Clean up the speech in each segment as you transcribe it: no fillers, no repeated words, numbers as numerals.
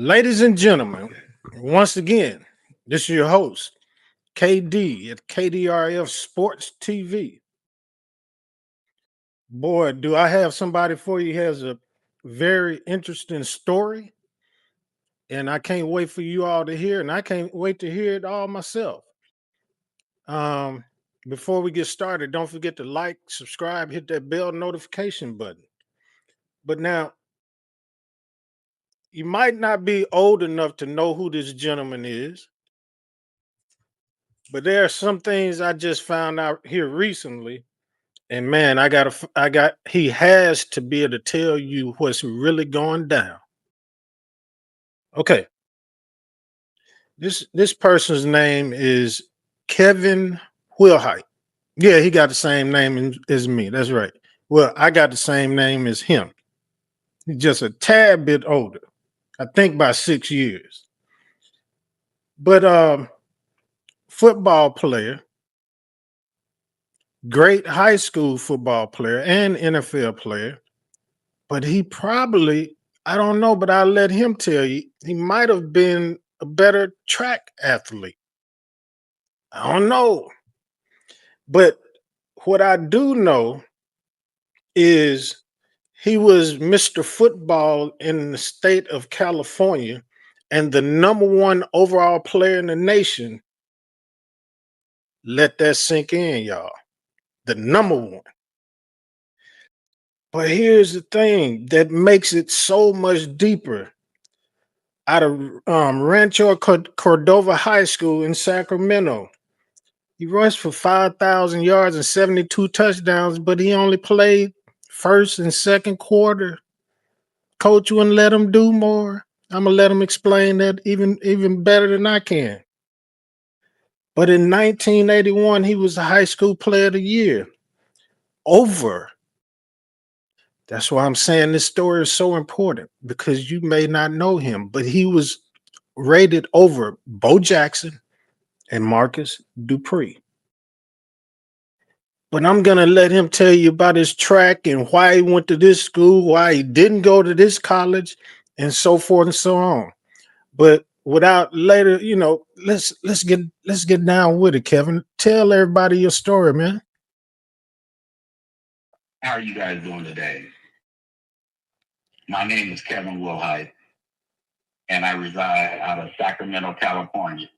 Ladies and gentlemen, once again, this is your host, KD at KDRF Sports TV. Boy, do I have somebody for you who has a very interesting story, and I can't wait for you all to hear, and I can't wait to hear it all myself. Um, Before we get started, don't forget to like, subscribe, hit that bell notification button. But now, you might not be old enough to know who this gentleman is, but there are some things I just found out here recently. And man, he has to be able to tell you what's really going down. Okay. This person's name is Kevin Wilhite. Yeah, he got the same name as me. That's right. Well, I got the same name as him. He's just a tad bit older. I think by 6 years. But football player, great high school football player and NFL player. But he probably, I don't know, but I'll let him tell you, he might have been a better track athlete. I don't know. But what I do know is he was Mr. Football in the state of California and the number one overall player in the nation. Let that sink in, y'all. The number one. But here's the thing that makes it so much deeper. Out of Rancho Cordova High School in Sacramento. He rushed for 5,000 yards and 72 touchdowns, but he only played first and second quarter. Coach wouldn't let him do more. I'm gonna let him explain that even better than I can. But in 1981, he was the high school player of the year. Over. That's why I'm saying this story is so important because you may not know him, but he was rated over Bo Jackson and Marcus Dupree. But I'm going to let him tell you about his track and why he went to this school, why he didn't go to this college, and so forth and so on. But without later, let's get down with it, Kevin. Tell everybody your story, man. How are you guys doing today? My name is Kevin Wilhite, and I reside out of Sacramento, California.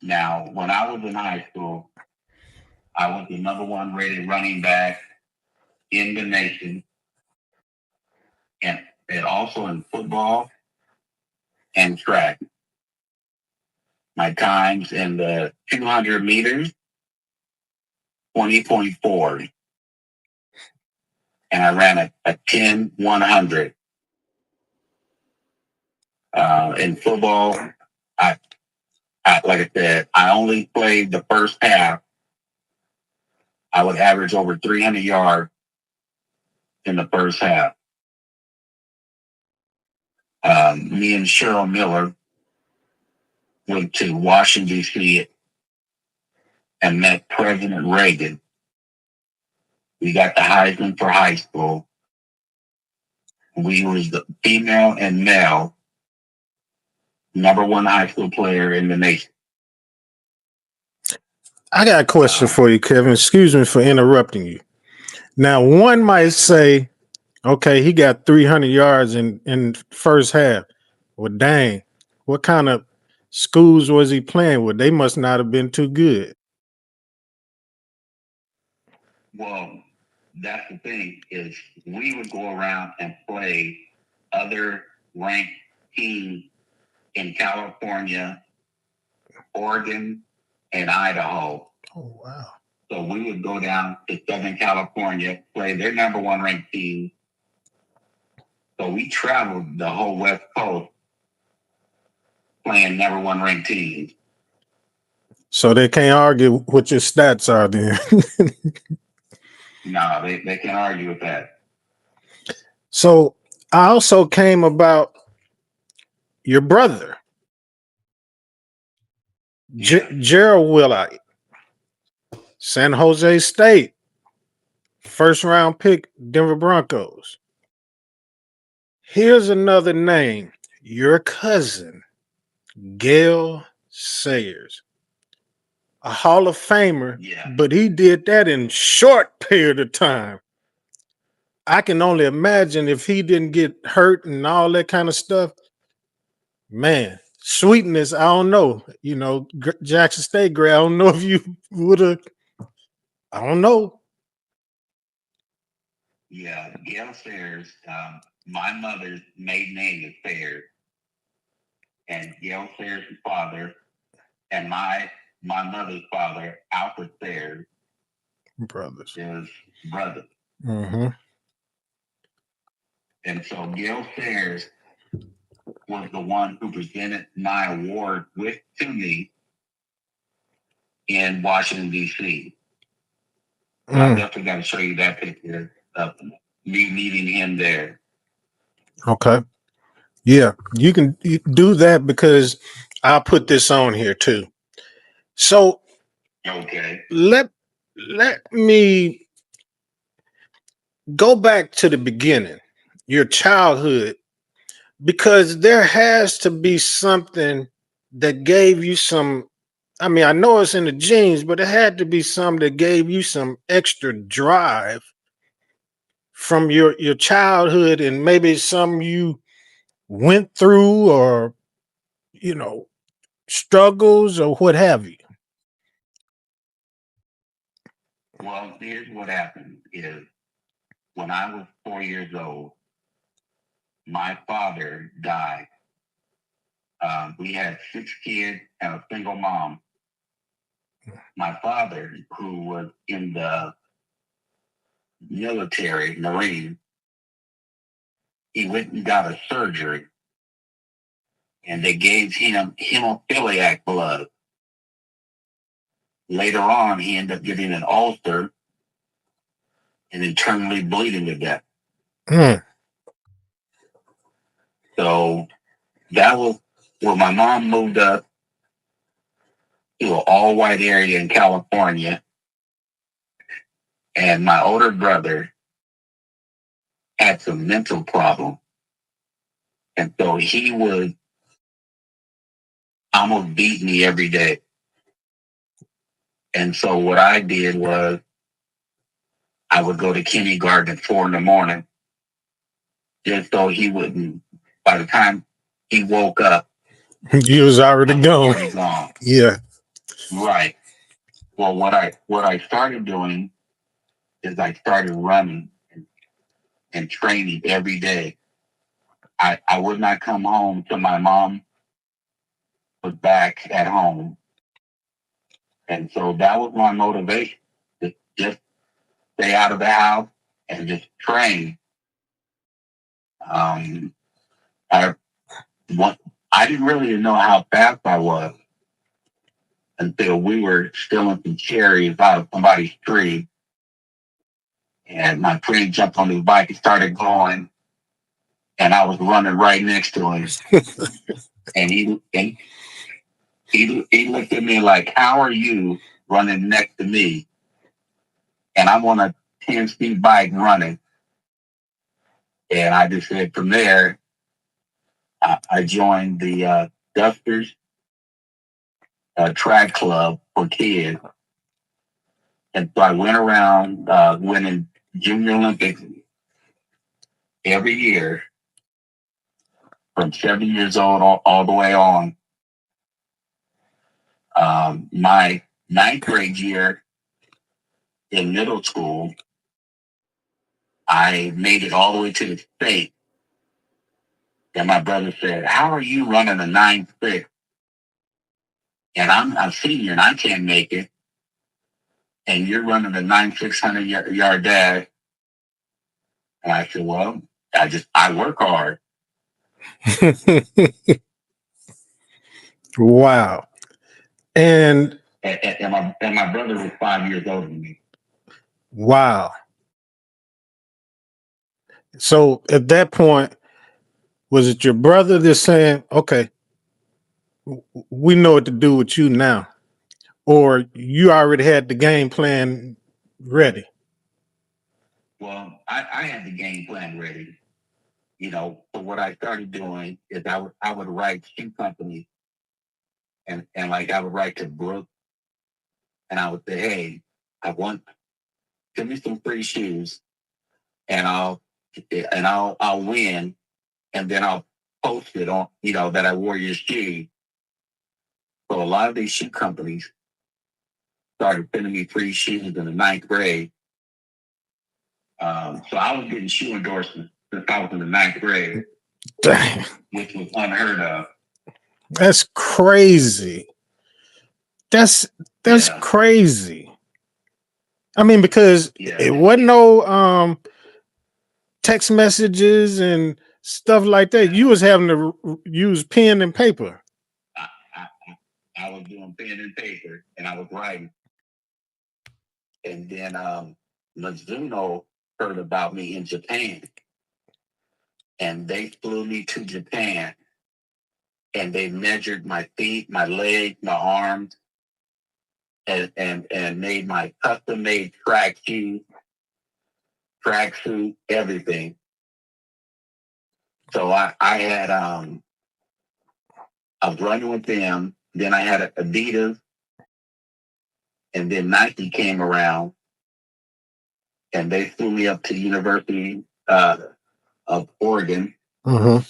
Now, when I was in high school, I was the number one rated running back in the nation, and also in football and track. My times in the 200 meters, 20.4, and I ran a 10-100. In football, I like I said, I only played the first half. I would average over 300 yards in the first half. Me and Cheryl Miller went to Washington, D.C. and met President Reagan. We got the Heisman for high school. We was the female and male number one high school player in the nation. I got a question for you, Kevin. Excuse me for interrupting you. Now, one might say, okay, he got 300 yards in first half. Well, dang, what kind of schools was he playing with? They must not have been too good. Well, that's the thing is we would go around and play other ranked teams in California, Oregon, and Idaho. Oh, wow. So we would go down to Southern California, play their number one ranked team. So we traveled the whole West Coast playing number one ranked teams. So they can't argue what your stats are then. No, they can't argue with that. So I also came about your brother, Gerald Wilhite, San Jose State, first round pick, Denver Broncos. Here's another name. Your cousin, Gail Sayers, a Hall of Famer, Yeah. but he did that in short period of time. I can only imagine if he didn't get hurt and all that kind of stuff. Man, sweetness, I don't know. Jackson State grad, I don't know if you would have. I don't know. Yeah, Gail Sayers. My mother's maiden name is Sayers, and Gail Sayers' father, and my mother's father, Alfred Sayers, Brothers. is brother. Mm-hmm. And so Gail Sayers was the one who presented my award to me in Washington, D.C. So I definitely got to show you that picture of me meeting him there. Okay. Yeah, you can do that because I'll put this on here too. So Okay. let me go back to the beginning, your childhood, because there has to be something that gave you some. I mean, I know it's in the genes, but it had to be something that gave you some extra drive from your childhood, and maybe some you went through, or you know struggles or what have you. Well, here's what happened is when I was 4 years old, my father died. We had 6 kids and a single mom. My father, who was in the military, Marine, he went and got a surgery, and they gave him hemophiliac blood. Later on, he ended up getting an ulcer and internally bleeding to death. Mm. So that was where my mom moved up to an all-white area in California, and my older brother had some mental problem, and so he would almost beat me every day. And so what I did was I would go to kindergarten at 4 in the morning, just so he wouldn't. By the time he woke up, You was already I was gone. already gone. Yeah. Right. Well, what I started doing is I started running and training every day. I would not come home till my mom was back at home. And so that was my motivation, to just stay out of the house and just train. Um, I, I didn't really know how fast I was until we were stealing some cherries out of somebody's tree. And my friend jumped on his bike and started going, and I was running right next to him. And he looked at me like, "How are you running next to me?" And I'm on a 10-speed bike running. And I just said, from there, I joined the Dusters track club for kids. And so I went around winning Junior Olympics every year from 7 years old all the way on. My ninth grade year in middle school, I made it all the way to the state. And my brother said, "How are you running a 9.6? And I'm a senior and I can't make it. And you're running a 9.600 yard dash." And I said, "Well, I work hard." Wow. And And my brother was 5 years older than me. wow. So at that point, was it your brother that's saying, okay, we know what to do with you now? Or you already had the game plan ready? Well, I had the game plan ready. So what I started doing is I would write shoe companies, and like I would write to Brooke, and I would say, hey, I want give me some free shoes, and I'll win, and then I'll post it on that I wore your shoe. So a lot of these shoe companies started sending me free shoes in the ninth grade. So I was getting shoe endorsements since I was in the ninth grade, Damn. which was unheard of. That's crazy. That's Yeah. crazy. I mean, because Yeah. it wasn't no text messages and stuff like that. You was having to use pen and paper. I, I was doing pen and paper, and I was writing. And then Mizuno heard about me in Japan, and they flew me to Japan, and they measured my feet, my legs, my arms, and made my custom made track shoes, tracksuit, everything. So I had I was running with them. Then I had Adidas, and then Nike came around, and they flew me up to the University of Oregon, and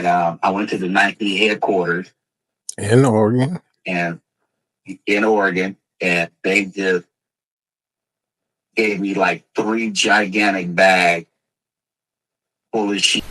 I went to the Nike headquarters in Oregon, and they just gave me like 3 gigantic bags full of shit.